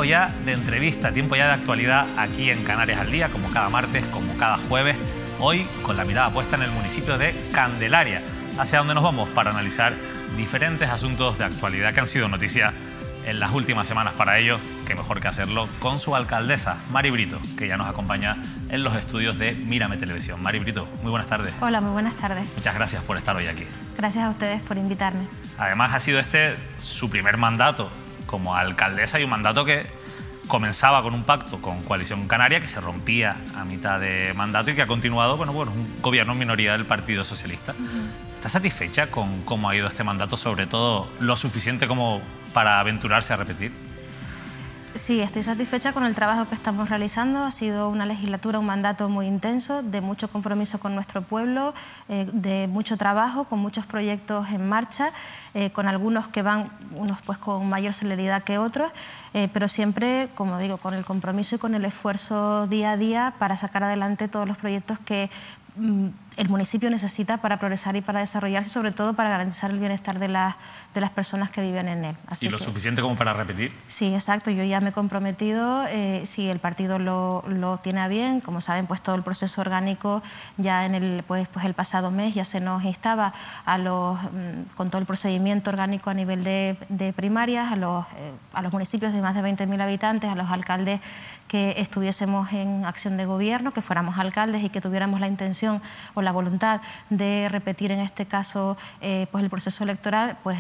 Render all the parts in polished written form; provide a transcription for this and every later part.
tiempo ya de entrevista, tiempo ya de actualidad aquí en Canarias al Día, como cada martes, como cada jueves. Hoy con la mirada puesta en el municipio de Candelaria, hacia donde nos vamos para analizar diferentes asuntos de actualidad que han sido noticia en las últimas semanas. Para ello, qué mejor que hacerlo con su alcaldesa, Mari Brito, que ya nos acompaña en los estudios de Mírame Televisión. Mari Brito, muy buenas tardes. Hola, muy buenas tardes. Muchas gracias por estar hoy aquí. Gracias a ustedes por invitarme. Además, ha sido este su primer mandato como alcaldesa y un mandato que comenzaba con un pacto con Coalición Canaria que se rompía a mitad de mandato y que ha continuado, bueno, un gobierno en minoría del Partido Socialista. ¿Está satisfecha con cómo ha ido este mandato, sobre todo lo suficiente como para aventurarse a repetir? Sí, estoy satisfecha con el trabajo que estamos realizando. Ha sido una legislatura, un mandato muy intenso, de mucho compromiso con nuestro pueblo, de mucho trabajo, con muchos proyectos en marcha, con algunos que van, unos pues con mayor celeridad que otros, pero siempre, como digo, con el compromiso y con el esfuerzo día a día para sacar adelante todos los proyectos que el municipio necesita para progresar y para desarrollarse, sobre todo para garantizar el bienestar de las personas que viven en él. ¿Y lo suficiente como para repetir? Sí, exacto. Yo ya me he comprometido, si el partido lo tiene a bien, como saben, pues todo el proceso orgánico ya en el pasado mes ya se nos instaba con todo el procedimiento orgánico a nivel de primarias, a los municipios de más de 20.000 habitantes, a los alcaldes que estuviésemos en acción de gobierno, que fuéramos alcaldes y que tuviéramos la intención o la voluntad de repetir en este caso pues el proceso electoral, pues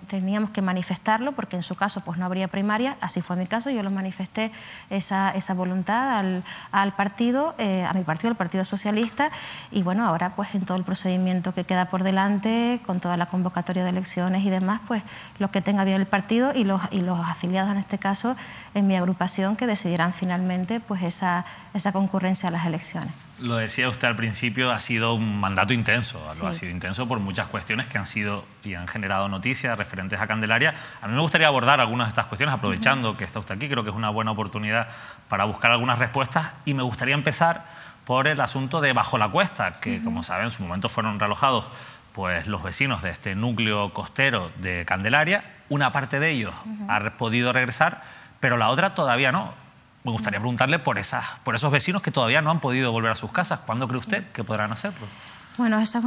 teníamos que manifestarlo, porque en su caso pues no habría primaria. Así fue mi caso, yo lo manifesté esa voluntad al partido, a mi partido, al Partido Socialista, y bueno, ahora pues en todo el procedimiento que queda por delante, con toda la convocatoria de elecciones y demás, pues lo que tenga bien el partido y los afiliados en este caso en mi agrupación, que decidirán finalmente pues esa concurrencia a las elecciones. Lo decía usted al principio, ha sido un mandato intenso. Sí. Ha sido intenso por muchas cuestiones que han sido y han generado noticias referentes a Candelaria. A mí me gustaría abordar algunas de estas cuestiones, aprovechando que está usted aquí. Creo que es una buena oportunidad para buscar algunas respuestas, y me gustaría empezar por el asunto de Bajo la Cuesta, que como saben en su momento fueron realojados pues los vecinos de este núcleo costero de Candelaria. Una parte de ellos ha podido regresar, pero la otra todavía no. Me gustaría preguntarle por esos vecinos que todavía no han podido volver a sus casas. ¿Cuándo cree usted que podrán hacerlo? Bueno, esa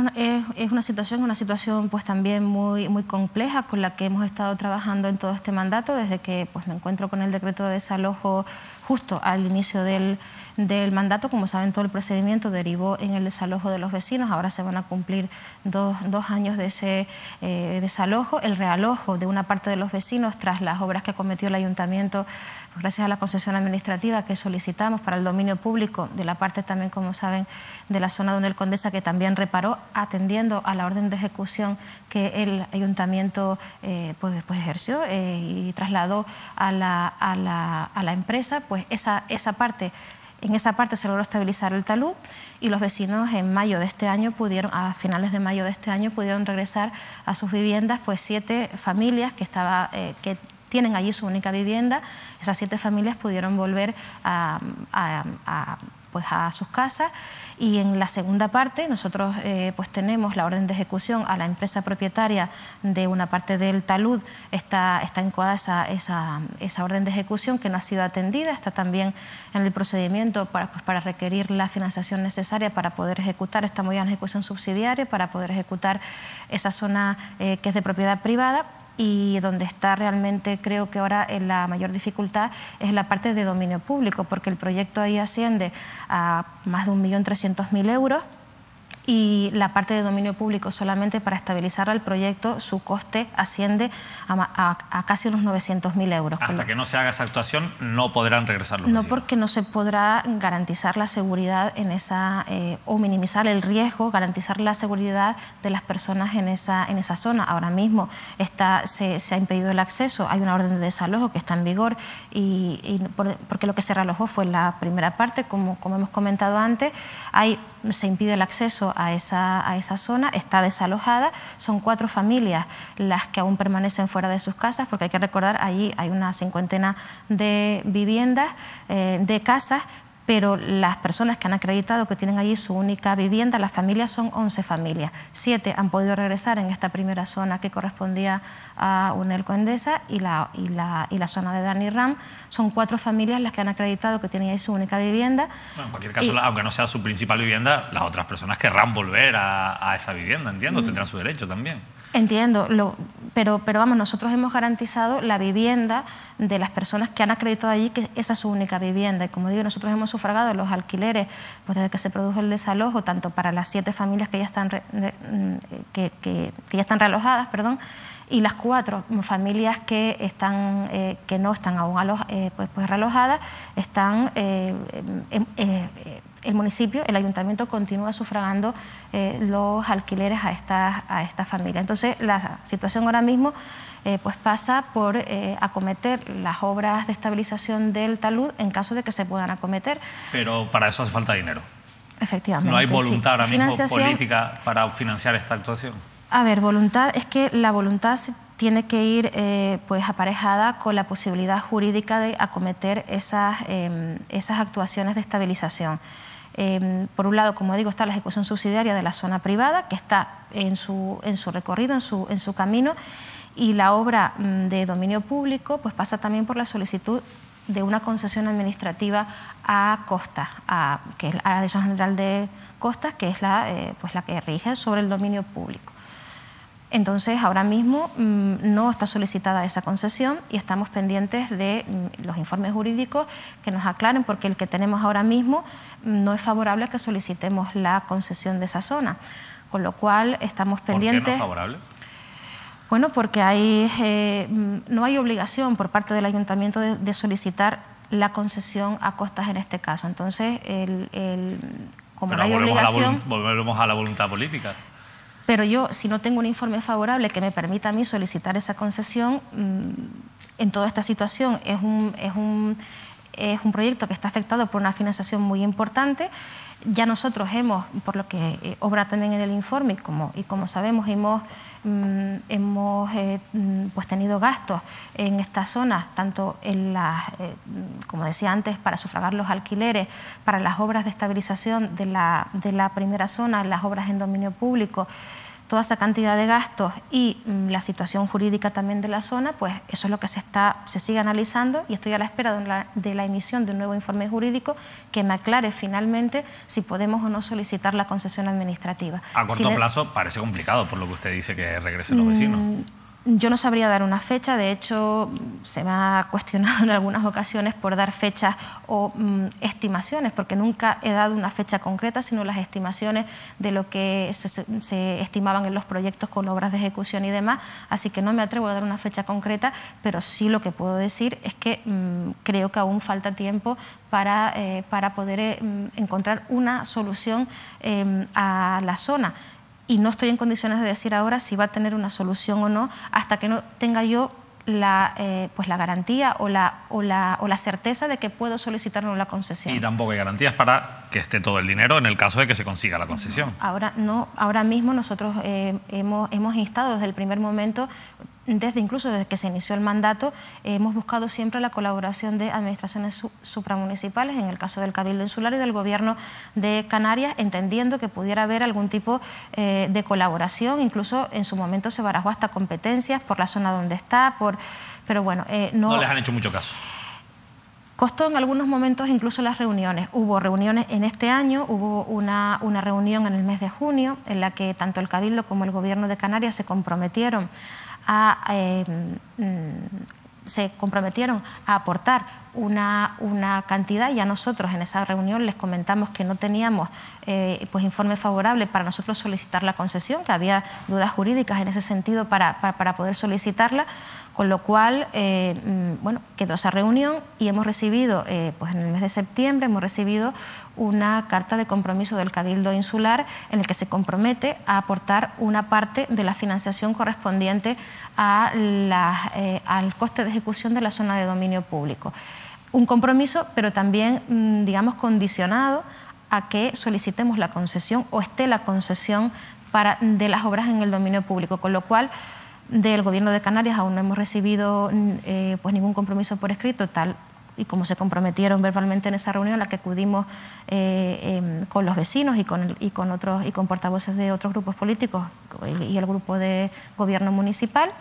es una situación pues también muy compleja, con la que hemos estado trabajando en todo este mandato, desde que pues me encuentro con el decreto de desalojo justo al inicio del mandato. Como saben, todo el procedimiento derivó en el desalojo de los vecinos. Ahora se van a cumplir dos años de ese desalojo. El realojo de una parte de los vecinos tras las obras que cometió el ayuntamiento, pues gracias a la concesión administrativa que solicitamos para el dominio público de la parte también, como saben, de la zona donde el Condesa, que también reparó atendiendo a la orden de ejecución que el ayuntamiento pues ejerció y trasladó a la empresa. Pues en esa parte se logró estabilizar el talud, y los vecinos en mayo de este año a finales de mayo de este año pudieron regresar a sus viviendas, pues 7 familias que tienen allí su única vivienda. Esas 7 familias pudieron volver a sus casas. Y en la segunda parte nosotros pues tenemos la orden de ejecución a la empresa propietaria de una parte del talud. Está incoada esa orden de ejecución, que no ha sido atendida. Está también en el procedimiento para requerir la financiación necesaria para poder ejecutar. Estamos ya en ejecución subsidiaria para poder ejecutar esa zona que es de propiedad privada. Y donde está realmente, creo que ahora la mayor dificultad es la parte de dominio público, porque el proyecto ahí asciende a más de 1.300.000 euros, y la parte de dominio público, solamente para estabilizar el proyecto, su coste asciende a casi unos 900.000 euros. Hasta que no se haga esa actuación no podrán regresar los vecinos. No, porque no se podrá garantizar la seguridad o minimizar el riesgo, garantizar la seguridad de las personas en esa zona. Ahora mismo se ha impedido el acceso, hay una orden de desalojo que está en vigor, porque lo que se realojó fue la primera parte, como hemos comentado antes. Se impide el acceso a esa zona, está desalojada. Son 4 familias las que aún permanecen fuera de sus casas, porque hay que recordar, allí hay una 50 de viviendas, de casas, pero las personas que han acreditado que tienen allí su única vivienda, las familias son 11 familias. 7 han podido regresar en esta primera zona que correspondía a Unelco Endesa y la zona de Dani Ram. Son 4 familias las que han acreditado que tienen ahí su única vivienda. No, en cualquier caso, aunque no sea su principal vivienda, las otras personas querrán volver a esa vivienda, entiendo, tendrán su derecho también. Entiendo, pero vamos, nosotros hemos garantizado la vivienda de las personas que han acreditado allí que esa es su única vivienda. Y como digo, nosotros hemos sufragado los alquileres pues desde que se produjo el desalojo, tanto para las 7 familias que ya están, que ya están realojadas, perdón, y las 4 familias que están que no están aún pues realojadas, están el municipio, el ayuntamiento continúa sufragando los alquileres a esta familia. Entonces, la situación ahora mismo pues pasa por acometer las obras de estabilización del talud en caso de que se puedan acometer. Pero para eso hace falta dinero. Efectivamente. ¿No hay voluntad ahora mismo Financiación política para financiar esta actuación? A ver, voluntad, es que la voluntad tiene que ir pues aparejada con la posibilidad jurídica de acometer esas actuaciones de estabilización. Por un lado, como digo, está la ejecución subsidiaria de la zona privada, que está en su recorrido, en su camino, y la obra de dominio público pues pasa también por la solicitud de una concesión administrativa a Costas, que es la Dirección General de Costas, que es la que rige sobre el dominio público. Entonces, ahora mismo no está solicitada esa concesión y estamos pendientes de los informes jurídicos que nos aclaren, porque el que tenemos ahora mismo no es favorable a que solicitemos la concesión de esa zona, con lo cual estamos pendientes. ¿Por qué no es favorable? Bueno, porque no hay obligación por parte del ayuntamiento de solicitar la concesión a Costas en este caso. Entonces, como no hay obligación, volvemos a la voluntad política. Pero yo, si no tengo un informe favorable que me permita a mí solicitar esa concesión, en toda esta situación es un proyecto que está afectado por una financiación muy importante. Ya nosotros hemos, por lo que obra también en el informe, y como sabemos, hemos pues tenido gastos en estas zonas, tanto en como decía antes, para sufragar los alquileres, para las obras de estabilización de la primera zona, las obras en dominio público, toda esa cantidad de gastos y la situación jurídica también de la zona, pues eso es lo que se sigue analizando, y estoy a la espera de la emisión de un nuevo informe jurídico que me aclare finalmente si podemos o no solicitar la concesión administrativa. A corto plazo parece complicado, por lo que usted dice, que regresen los vecinos. Yo no sabría dar una fecha, de hecho se me ha cuestionado en algunas ocasiones por dar fechas o estimaciones, porque nunca he dado una fecha concreta, sino las estimaciones de lo que se estimaban en los proyectos con obras de ejecución y demás, así que no me atrevo a dar una fecha concreta, pero sí lo que puedo decir es que creo que aún falta tiempo para poder encontrar una solución a la zona. Y no estoy en condiciones de decir ahora si va a tener una solución o no hasta que no tenga yo la garantía o la certeza de que puedo solicitar la concesión. Y tampoco hay garantías para que esté todo el dinero en el caso de que se consiga la concesión. Ahora mismo nosotros hemos instado desde el primer momento, incluso desde que se inició el mandato, hemos buscado siempre la colaboración de administraciones supramunicipales, en el caso del Cabildo Insular y del Gobierno de Canarias, entendiendo que pudiera haber algún tipo de colaboración. Incluso en su momento se barajó hasta competencias por la zona donde está, pero bueno, no les han hecho mucho caso. Costó en algunos momentos incluso las reuniones. Hubo reuniones en este año, hubo una reunión en el mes de junio en la que tanto el Cabildo como el Gobierno de Canarias se comprometieron a aportar una cantidad, y a nosotros en esa reunión les comentamos que no teníamos pues informe favorable para nosotros solicitar la concesión, que había dudas jurídicas en ese sentido para poder solicitarla, con lo cual bueno, quedó esa reunión y hemos recibido, pues en el mes de septiembre, hemos recibido una carta de compromiso del Cabildo Insular en el que se compromete a aportar una parte de la financiación correspondiente al coste de ejecución de la zona de dominio público. Un compromiso, pero también, digamos, condicionado a que solicitemos la concesión o esté la concesión de las obras en el dominio público, con lo cual del Gobierno de Canarias aún no hemos recibido pues ningún compromiso por escrito, tal y como se comprometieron verbalmente en esa reunión a la que acudimos con los vecinos y con portavoces de otros grupos políticos y el grupo de gobierno municipal,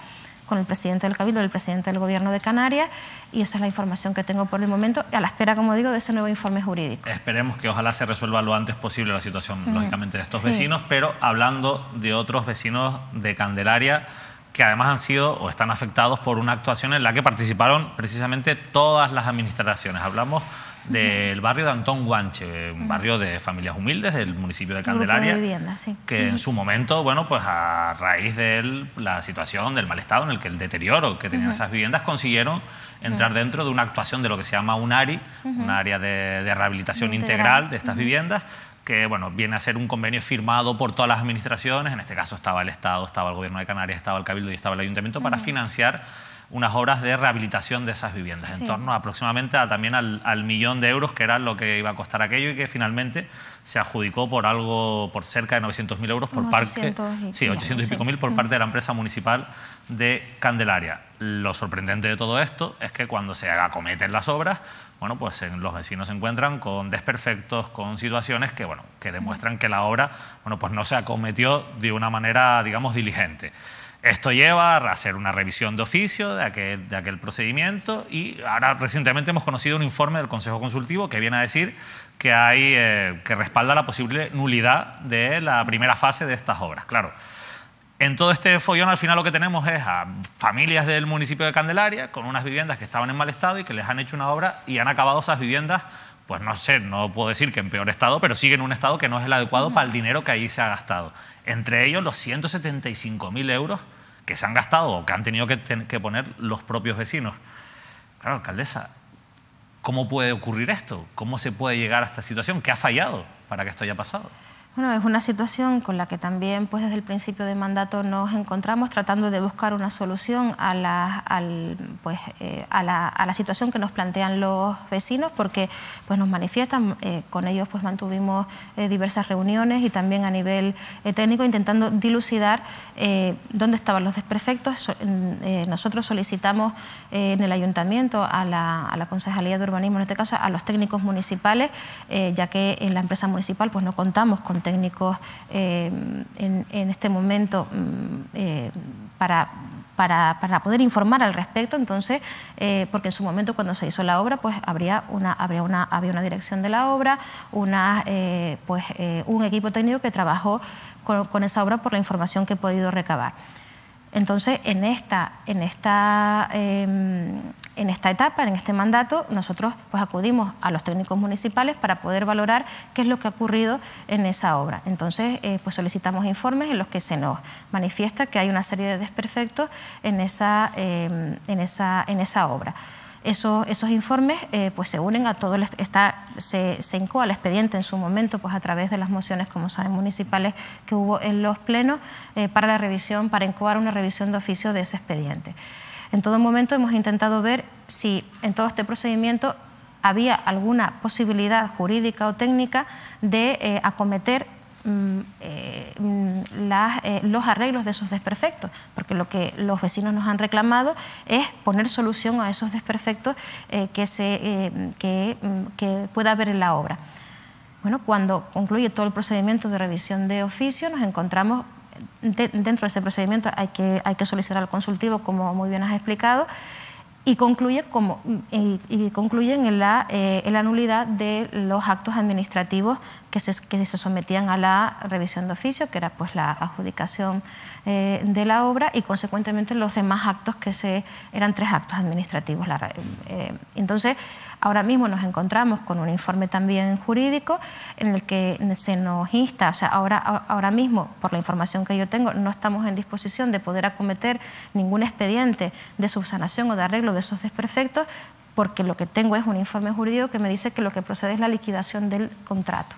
con el presidente del Cabildo y el presidente del Gobierno de Canarias, y esa es la información que tengo por el momento, a la espera, como digo, de ese nuevo informe jurídico. Esperemos que ojalá se resuelva lo antes posible la situación, lógicamente, de estos vecinos, pero hablando de otros vecinos de Candelaria que además han sido o están afectados por una actuación en la que participaron precisamente todas las administraciones. Hablamos del barrio de Antón Guanche, un barrio de familias humildes del municipio de Candelaria, de vivienda, sí. Que en su momento, bueno, pues a raíz de la situación, del mal estado, en el que el deterioro que tenían esas viviendas, consiguieron entrar dentro de una actuación de lo que se llama un ARI, un área de rehabilitación integral de estas viviendas, que bueno, viene a ser un convenio firmado por todas las administraciones. En este caso estaba el Estado, estaba el Gobierno de Canarias, estaba el Cabildo y estaba el Ayuntamiento para financiar unas obras de rehabilitación de esas viviendas, en torno aproximadamente también al 1.000.000 de euros, que era lo que iba a costar aquello, y que finalmente se adjudicó por cerca de 900.000 euros por parte, 800 y pico mil por parte de la empresa municipal de Candelaria. Lo sorprendente de todo esto es que cuando se acometen las obras, bueno, pues los vecinos se encuentran con desperfectos, con situaciones que demuestran que la obra, bueno, pues no se acometió de una manera, digamos, diligente. Esto lleva a hacer una revisión de oficio de aquel procedimiento, y ahora recientemente hemos conocido un informe del Consejo Consultivo que viene a decir que que respalda la posible nulidad de la primera fase de estas obras. Claro, en todo este follón al final lo que tenemos es a familias del municipio de Candelaria con unas viviendas que estaban en mal estado y que les han hecho una obra y han acabado esas viviendas, pues no sé, no puedo decir que en peor estado, pero siguen en un estado que no es el adecuado para el dinero que allí se ha gastado. Entre ellos los 175.000 euros que se han gastado o que han tenido que poner los propios vecinos. Claro, alcaldesa, ¿cómo puede ocurrir esto? ¿Cómo se puede llegar a esta situación? ¿Qué ha fallado para que esto haya pasado? Bueno, es una situación con la que también pues, desde el principio de mandato nos encontramos tratando de buscar una solución a la situación que nos plantean los vecinos, porque pues, nos manifiestan, con ellos pues, mantuvimos diversas reuniones y también a nivel técnico intentando dilucidar dónde estaban los desperfectos. Nosotros solicitamos en el ayuntamiento a la Concejalía de Urbanismo, en este caso a los técnicos municipales, ya que en la empresa municipal pues, no contamos con técnicos en este momento para poder informar al respecto. Entonces, porque en su momento cuando se hizo la obra pues había una dirección de la obra, un equipo técnico que trabajó con esa obra por la información que he podido recabar. Entonces, en esta etapa, en este mandato, nosotros pues, acudimos a los técnicos municipales para poder valorar qué es lo que ha ocurrido en esa obra. Entonces, pues solicitamos informes en los que se nos manifiesta que hay una serie de desperfectos en esa obra. Esos informes pues se unen a todo, se incoa al expediente en su momento pues a través de las mociones, como saben, municipales que hubo en los plenos para la revisión, para incoar una revisión de oficio de ese expediente. En todo momento hemos intentado ver si en todo este procedimiento había alguna posibilidad jurídica o técnica de acometer los arreglos de esos desperfectos, porque lo que los vecinos nos han reclamado es poner solución a esos desperfectos que pueda haber en la obra. Bueno, cuando concluye todo el procedimiento de revisión de oficio, nos encontramos dentro de ese procedimiento, hay que solicitar al consultivo, como muy bien has explicado, y concluyen en la nulidad de los actos administrativos que se sometían a la revisión de oficio, que era pues la adjudicación de la obra, y consecuentemente los demás actos eran 3 actos administrativos. Entonces, ahora mismo nos encontramos con un informe también jurídico en el que se nos insta, o sea, ahora mismo, por la información que yo tengo, no estamos en disposición de poder acometer ningún expediente de subsanación o de arreglo de esos desperfectos, porque lo que tengo es un informe jurídico que me dice que lo que procede es la liquidación del contrato.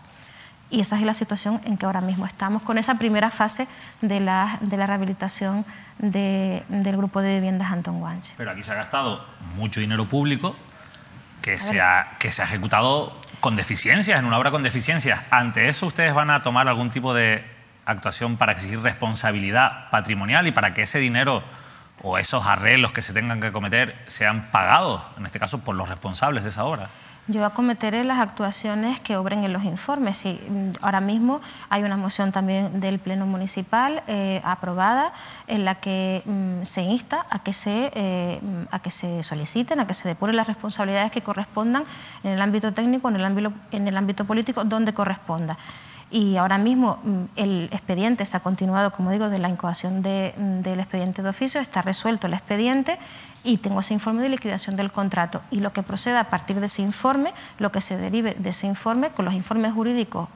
Y esa es la situación en que ahora mismo estamos, con esa primera fase de la rehabilitación del grupo de viviendas Antón Guanche. Pero aquí se ha gastado mucho dinero público que se ha ejecutado con deficiencias, en una obra con deficiencias. ¿Ante eso ustedes van a tomar algún tipo de actuación para exigir responsabilidad patrimonial y para que ese dinero o esos arreglos que se tengan que cometer sean pagados, en este caso por los responsables de esa obra. Yo acometeré las actuaciones que obren en los informes. Sí, ahora mismo hay una moción también del Pleno Municipal aprobada en la que se insta a que se soliciten, a que se depuren las responsabilidades que correspondan en el ámbito técnico, en el ámbito político, donde corresponda. Y ahora mismo el expediente se ha continuado, como digo, de la incoación del expediente de oficio, está resuelto el expediente y tengo ese informe de liquidación del contrato. Y lo que proceda a partir de ese informe, lo que se derive de ese informe, con los informes jurídicos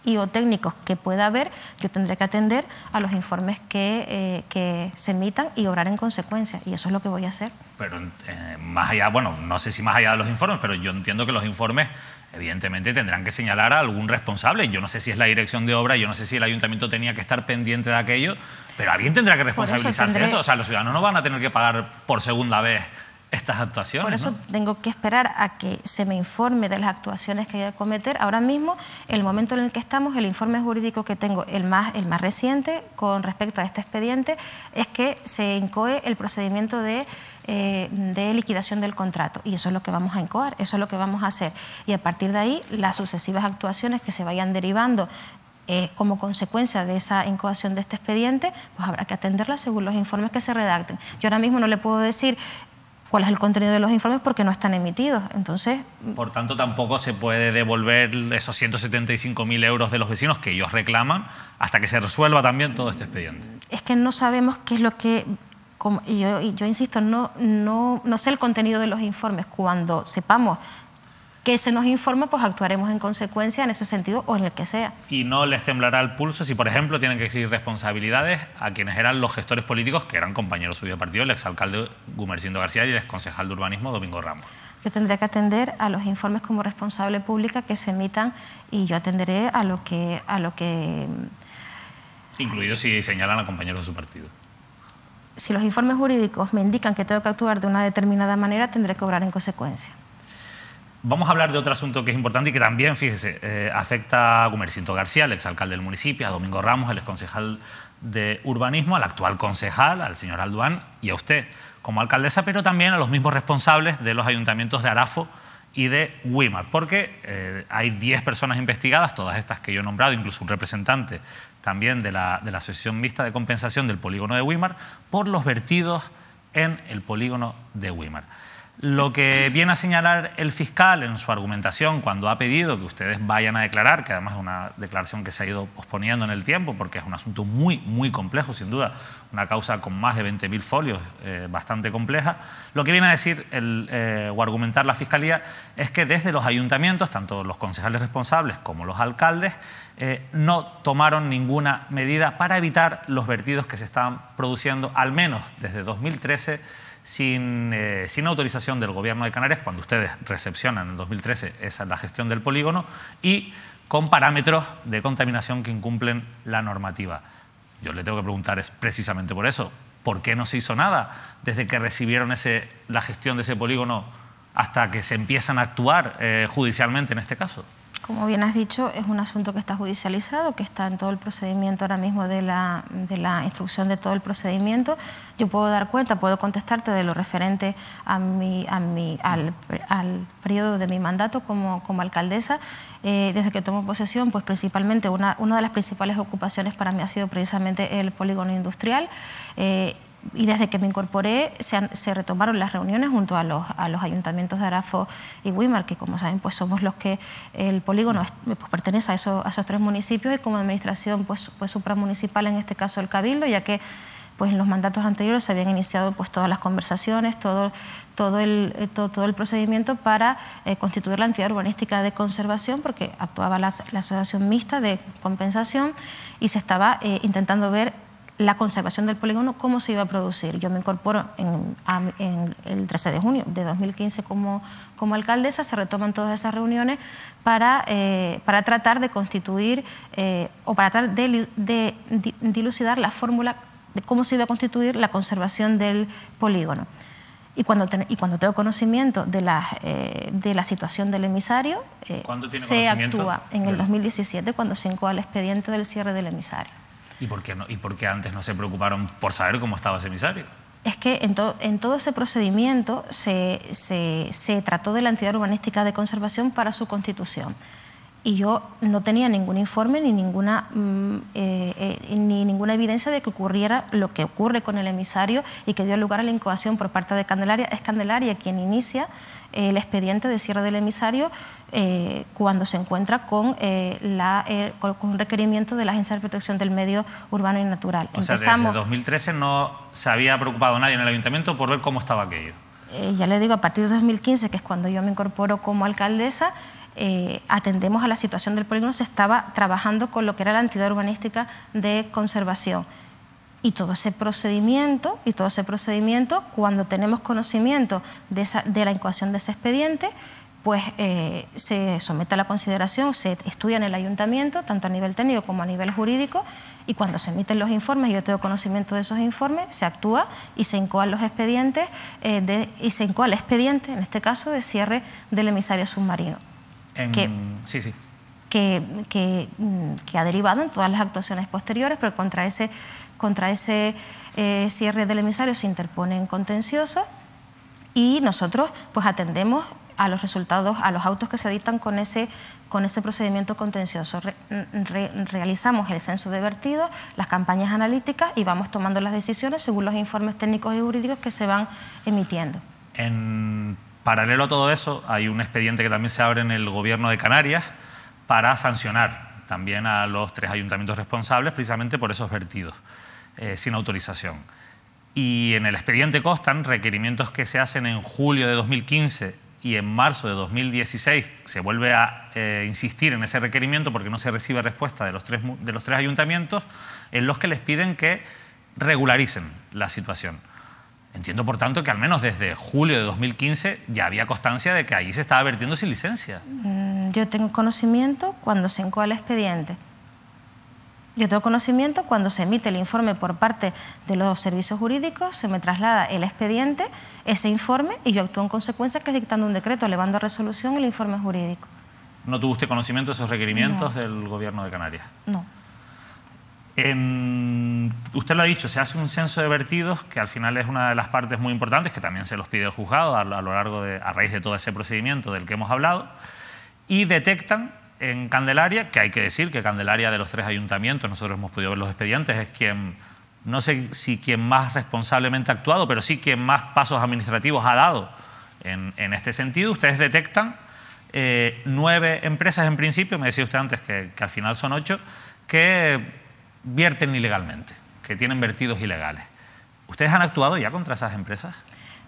y o técnicos que pueda haber, yo tendré que atender a los informes que se emitan y obrar en consecuencia. Y eso es lo que voy a hacer. Pero más allá, bueno, no sé si más allá de los informes, pero yo entiendo que los informes evidentemente tendrán que señalar a algún responsable. Yo no sé si es la dirección de obra, yo no sé si el ayuntamiento tenía que estar pendiente de aquello, pero alguien tendrá que responsabilizarse de eso. O sea, los ciudadanos no van a tener que pagar por segunda vez estas actuaciones. Por eso, ¿no? tengo que esperar a que se me informe de las actuaciones que voy a cometer. Ahora mismo, el momento en el que estamos, el informe jurídico que tengo, el más reciente con respecto a este expediente, es que se incoe el procedimiento de liquidación del contrato, y eso es lo que vamos a incoar, eso es lo que vamos a hacer, y a partir de ahí las sucesivas actuaciones que se vayan derivando como consecuencia de esa incoación de este expediente, pues habrá que atenderlas según los informes que se redacten. Yo ahora mismo no le puedo decir cuál es el contenido de los informes porque no están emitidos. Entonces, por tanto, tampoco se puede devolver esos 175.000 euros de los vecinos que ellos reclaman hasta que se resuelva también todo este expediente. Es que no sabemos qué es lo que... yo insisto, no sé el contenido de los informes. Cuando sepamos qué se nos informa, pues actuaremos en consecuencia en ese sentido o en el que sea. ¿Y no les temblará el pulso si, por ejemplo, tienen que exigir responsabilidades a quienes eran los gestores políticos que eran compañeros suyos de partido, el exalcalde Gumersindo García y el exconcejal de urbanismo Domingo Ramos? Yo tendré que atender a los informes como responsable pública que se emitan y yo atenderé a lo que incluido si señalan a compañeros de su partido. Si los informes jurídicos me indican que tengo que actuar de una determinada manera, tendré que obrar en consecuencia. Vamos a hablar de otro asunto que es importante y que también, fíjese, afecta a Gumersindo García, el exalcalde del municipio, a Domingo Ramos, el exconcejal de urbanismo, al actual concejal, al señor Alduán, y a usted como alcaldesa, pero también a los mismos responsables de los ayuntamientos de Arafo y de Güímar, porque hay 10 personas investigadas, todas estas que yo he nombrado, incluso un representante también de la Asociación Mixta de Compensación del polígono de Güímar, por los vertidos en el polígono de Güímar. Lo que viene a señalar el fiscal en su argumentación cuando ha pedido que ustedes vayan a declarar, que además es una declaración que se ha ido posponiendo en el tiempo porque es un asunto muy complejo, sin duda, una causa con más de 20.000 folios, bastante compleja, lo que viene a decir o argumentar la Fiscalía es que desde los ayuntamientos, tanto los concejales responsables como los alcaldes, no tomaron ninguna medida para evitar los vertidos que se estaban produciendo, al menos desde 2013, sin autorización del Gobierno de Canarias, cuando ustedes recepcionan en 2013 esa es la gestión del polígono, y con parámetros de contaminación que incumplen la normativa. Yo le tengo que preguntar es precisamente por eso, ¿por qué no se hizo nada desde que recibieron la gestión de ese polígono hasta que se empiezan a actuar judicialmente en este caso? Como bien has dicho, es un asunto que está judicializado, que está en todo el procedimiento ahora mismo de la instrucción de todo el procedimiento. Yo puedo dar cuenta, puedo contestarte de lo referente al periodo de mi mandato como alcaldesa. Desde que tomo posesión, pues principalmente una de las principales ocupaciones para mí ha sido precisamente el polígono industrial. Y desde que me incorporé se retomaron las reuniones junto a los ayuntamientos de Arafo y Güímar, que como saben pues somos los que el polígono pues pertenece a esos 3 municipios, y como administración pues supramunicipal, en este caso el Cabildo, ya que pues en los mandatos anteriores se habían iniciado pues todas las conversaciones, todo el procedimiento para constituir la entidad urbanística de conservación, porque actuaba la Asociación Mixta de Compensación y se estaba intentando ver la conservación del polígono, cómo se iba a producir. Yo me incorporo en el 13 de junio de 2015 como alcaldesa. Se retoman todas esas reuniones para tratar de constituir o para tratar de dilucidar la fórmula de cómo se iba a constituir la conservación del polígono. Y cuando tengo conocimiento de la situación del emisario, se actúa en el 2017, cuando se incoa el expediente del cierre del emisario. ¿Y por qué antes no se preocuparon por saber cómo estaba ese emisario? Es que en todo ese procedimiento se trató de la entidad urbanística de conservación para su constitución. Y yo no tenía ningún informe ni ninguna evidencia de que ocurriera lo que ocurre con el emisario y que dio lugar a la incoación por parte de Candelaria. Es Candelaria quien inicia el expediente de cierre del emisario cuando se encuentra con un requerimiento de la Agencia de Protección del Medio Urbano y Natural. O sea, desde 2013 no se había preocupado nadie en el ayuntamiento por ver cómo estaba aquello. Ya le digo, a partir de 2015, que es cuando yo me incorporo como alcaldesa, atendemos a la situación del polígono, se estaba trabajando con lo que era la entidad urbanística de conservación. Y todo ese procedimiento, cuando tenemos conocimiento de la incoación de ese expediente, pues se somete a la consideración, se estudia en el ayuntamiento, tanto a nivel técnico como a nivel jurídico, y cuando se emiten los informes, y yo tengo conocimiento de esos informes, se actúa y se incoan los expedientes, y se incoa el expediente, en este caso, de cierre del emisario submarino. Que ha derivado en todas las actuaciones posteriores, pero contra ese cierre del emisario se interpone en contencioso y nosotros pues atendemos a los resultados, a los autos que se dictan con ese procedimiento contencioso. Realizamos el censo de vertidos, las campañas analíticas y vamos tomando las decisiones según los informes técnicos y jurídicos que se van emitiendo. En paralelo a todo eso, hay un expediente que también se abre en el Gobierno de Canarias para sancionar también a los 3 ayuntamientos responsables precisamente por esos vertidos sin autorización. Y en el expediente constan requerimientos que se hacen en julio de 2015 y en marzo de 2016 se vuelve a insistir en ese requerimiento porque no se recibe respuesta de los tres ayuntamientos, en los que les piden que regularicen la situación. Entiendo, por tanto, que al menos desde julio de 2015 ya había constancia de que allí se estaba vertiendo sin licencia. Yo tengo conocimiento cuando se incoa el expediente. Yo tengo conocimiento cuando se emite el informe por parte de los servicios jurídicos, se me traslada el expediente, ese informe, y yo actúo en consecuencia, que es dictando un decreto, elevando a resolución el informe jurídico. ¿No tuvo usted conocimiento de esos requerimientos del Gobierno de Canarias? No. Usted lo ha dicho, se hace un censo de vertidos, que al final es una de las partes muy importantes, que también se los pide el juzgado a raíz de todo ese procedimiento del que hemos hablado, y detectan en Candelaria, que hay que decir que Candelaria, de los 3 ayuntamientos, nosotros hemos podido ver los expedientes, es quien, no sé si quien más responsablemente ha actuado, pero sí quien más pasos administrativos ha dado en este sentido. Ustedes detectan 9 empresas en principio, me decía usted antes que al final son 8, que vierten ilegalmente, que tienen vertidos ilegales. ¿Ustedes han actuado ya contra esas empresas?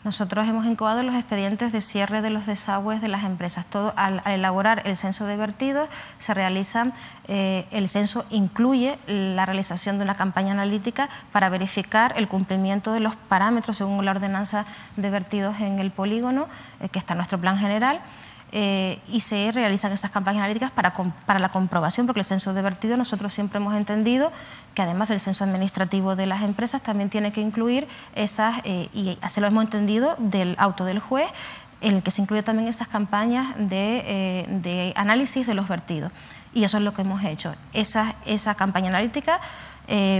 Nosotros hemos incoado los expedientes de cierre de los desagües de las empresas. Todo, al elaborar el censo de vertidos, se realiza, el censo incluye la realización de una campaña analítica para verificar el cumplimiento de los parámetros según la ordenanza de vertidos en el polígono, que está en nuestro plan general. Y se realizan esas campañas analíticas para la comprobación, porque el censo de vertido nosotros siempre hemos entendido que además del censo administrativo de las empresas también tiene que incluir esas, y así lo hemos entendido del auto del juez, en el que se incluye también esas campañas de análisis de los vertidos. Y eso es lo que hemos hecho. Esa campaña analítica,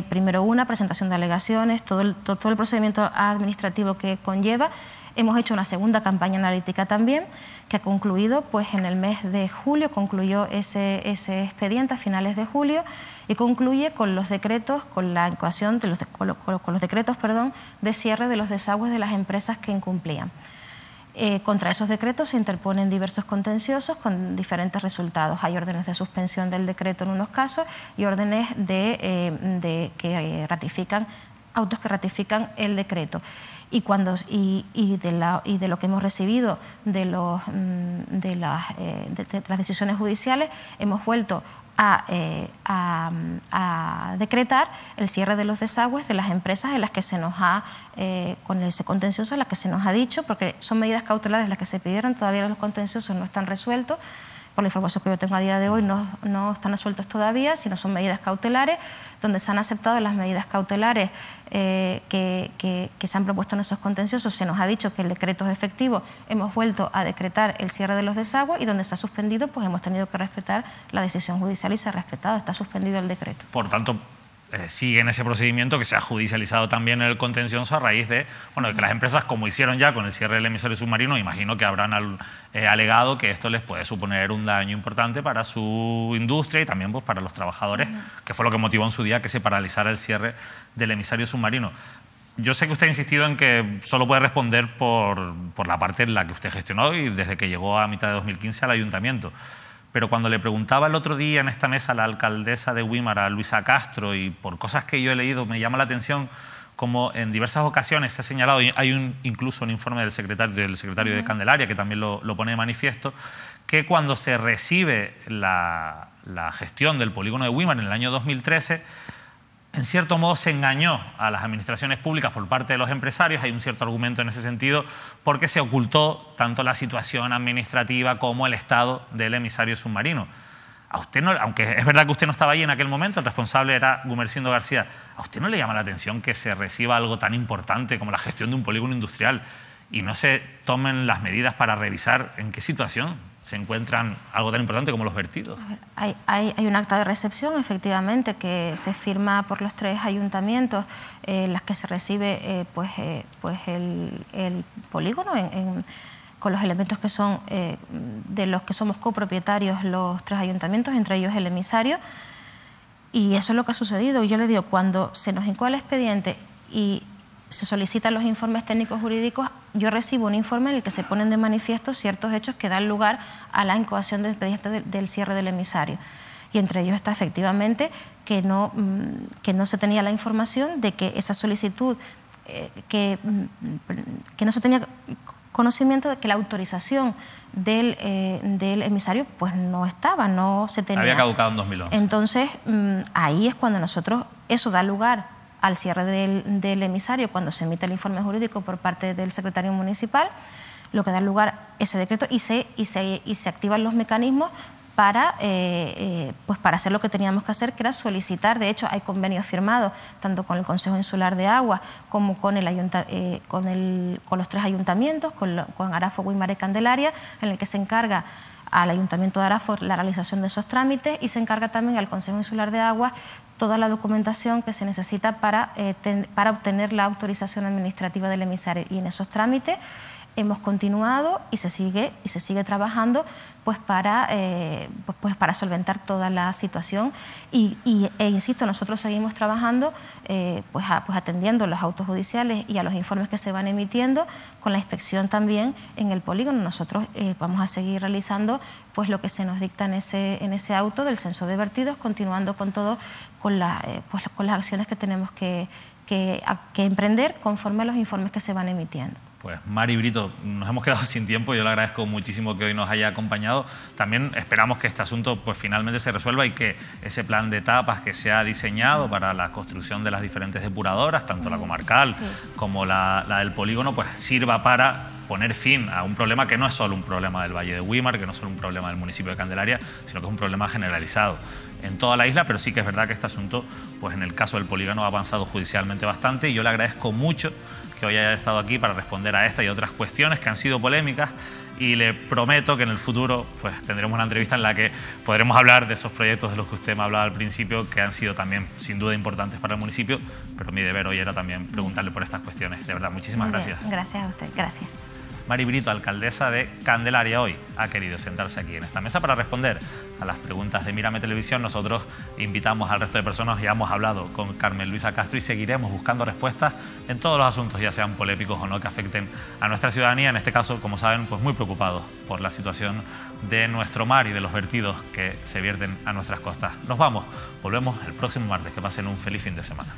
primero una presentación de alegaciones, todo el procedimiento administrativo que conlleva. Hemos hecho una segunda campaña analítica también, que ha concluido pues, en el mes de julio, concluyó ese expediente a finales de julio, y concluye con los decretos, con la incoación de con los decretos, perdón, de cierre de los desagües de las empresas que incumplían. Contra esos decretos se interponen diversos contenciosos con diferentes resultados. Hay órdenes de suspensión del decreto en unos casos y órdenes que ratifican, autos que ratifican el decreto. Y de lo que hemos recibido de las decisiones judiciales, hemos vuelto a decretar el cierre de los desagües de las empresas en las que se nos ha, con ese contencioso, en las que se nos ha dicho, porque son medidas cautelares las que se pidieron, todavía los contenciosos no están resueltos. Por la información que yo tengo a día de hoy, no están resueltos todavía, sino son medidas cautelares, donde se han aceptado las medidas cautelares que se han propuesto en esos contenciosos. Se nos ha dicho que el decreto es efectivo, hemos vuelto a decretar el cierre de los desagües, y donde se ha suspendido, pues hemos tenido que respetar la decisión judicial y se ha respetado, está suspendido el decreto. Por tanto, siguen ese procedimiento que se ha judicializado también en el contencioso a raíz de, bueno, de que las empresas, como hicieron ya con el cierre del emisario submarino, imagino que habrán alegado que esto les puede suponer un daño importante para su industria y también pues, para los trabajadores, que fue lo que motivó en su día que se paralizara el cierre del emisario submarino. Yo sé que usted ha insistido en que solo puede responder por la parte en la que usted gestionó y desde que llegó a mitad de 2015 al ayuntamiento. Pero cuando le preguntaba el otro día en esta mesa a la alcaldesa de Güímar, a Luisa Castro, y por cosas que yo he leído me llama la atención como en diversas ocasiones se ha señalado, y hay incluso un informe del secretario de Candelaria que también lo pone de manifiesto, que cuando se recibe la gestión del polígono de Güímar en el año 2013, en cierto modo se engañó a las administraciones públicas por parte de los empresarios, hay un cierto argumento en ese sentido, porque se ocultó tanto la situación administrativa como el estado del emisario submarino. A usted no, aunque es verdad que usted no estaba allí en aquel momento, el responsable era Gumersindo García, ¿a usted no le llama la atención que se reciba algo tan importante como la gestión de un polígono industrial y no se tomen las medidas para revisar en qué situación se encuentran algo tan importante como los vertidos? Hay un acta de recepción, efectivamente, que se firma por los 3 ayuntamientos, en las que se recibe el polígono con los elementos que son de los que somos copropietarios los 3 ayuntamientos, entre ellos el emisario, y eso es lo que ha sucedido. Y yo le digo, cuando se nos incoa el expediente y se solicitan los informes técnicos jurídicos, yo recibo un informe en el que se ponen de manifiesto ciertos hechos que dan lugar a la incoación del expediente del cierre del emisario. Y entre ellos está efectivamente que no se tenía la información de que esa solicitud, que no se tenía conocimiento de que la autorización del emisario pues no estaba, no se tenía. Había caducado en 2011. Entonces, ahí es cuando nosotros, eso da lugar al cierre del emisario, cuando se emite el informe jurídico por parte del secretario municipal, lo que da lugar a ese decreto y se activan los mecanismos para hacer lo que teníamos que hacer, que era solicitar. De hecho, hay convenios firmados tanto con el Consejo Insular de Agua como con los 3 ayuntamientos, con Arafo, Güímar y Candelaria, en el que se encarga al Ayuntamiento de Arafo la realización de esos trámites y se encarga también al Consejo Insular de Agua toda la documentación que se necesita para obtener la autorización administrativa del emisario. Y en esos trámites hemos continuado y se sigue trabajando pues para solventar toda la situación e insisto, nosotros seguimos trabajando atendiendo los autos judiciales y a los informes que se van emitiendo, con la inspección también en el polígono. Nosotros vamos a seguir realizando pues lo que se nos dicta en ese auto del censo de vertidos, continuando con todo con las acciones que tenemos que emprender conforme a los informes que se van emitiendo. Pues Mari Brito, nos hemos quedado sin tiempo, yo le agradezco muchísimo que hoy nos haya acompañado. También esperamos que este asunto pues finalmente se resuelva y que ese plan de etapas que se ha diseñado para la construcción de las diferentes depuradoras, tanto la comarcal como la del polígono, pues sirva para poner fin a un problema que no es solo un problema del Valle de Güímar, que no es solo un problema del municipio de Candelaria, sino que es un problema generalizado en toda la isla, pero sí que es verdad que este asunto, pues en el caso del polígono, ha avanzado judicialmente bastante y yo le agradezco mucho que hoy haya estado aquí para responder a esta y otras cuestiones que han sido polémicas, y le prometo que en el futuro pues tendremos una entrevista en la que podremos hablar de esos proyectos de los que usted me hablaba al principio, que han sido también sin duda importantes para el municipio, pero mi deber hoy era también preguntarle por estas cuestiones. De verdad, muchísimas gracias. Gracias a usted, gracias. Mari Brito, alcaldesa de Candelaria, hoy ha querido sentarse aquí en esta mesa para responder a las preguntas de Mírame Televisión. Nosotros invitamos al resto de personas, ya hemos hablado con Carmen Luisa Castro y seguiremos buscando respuestas en todos los asuntos, ya sean polémicos o no, que afecten a nuestra ciudadanía. En este caso, como saben, pues muy preocupados por la situación de nuestro mar y de los vertidos que se vierten a nuestras costas. Nos vamos, volvemos el próximo martes. Que pasen un feliz fin de semana.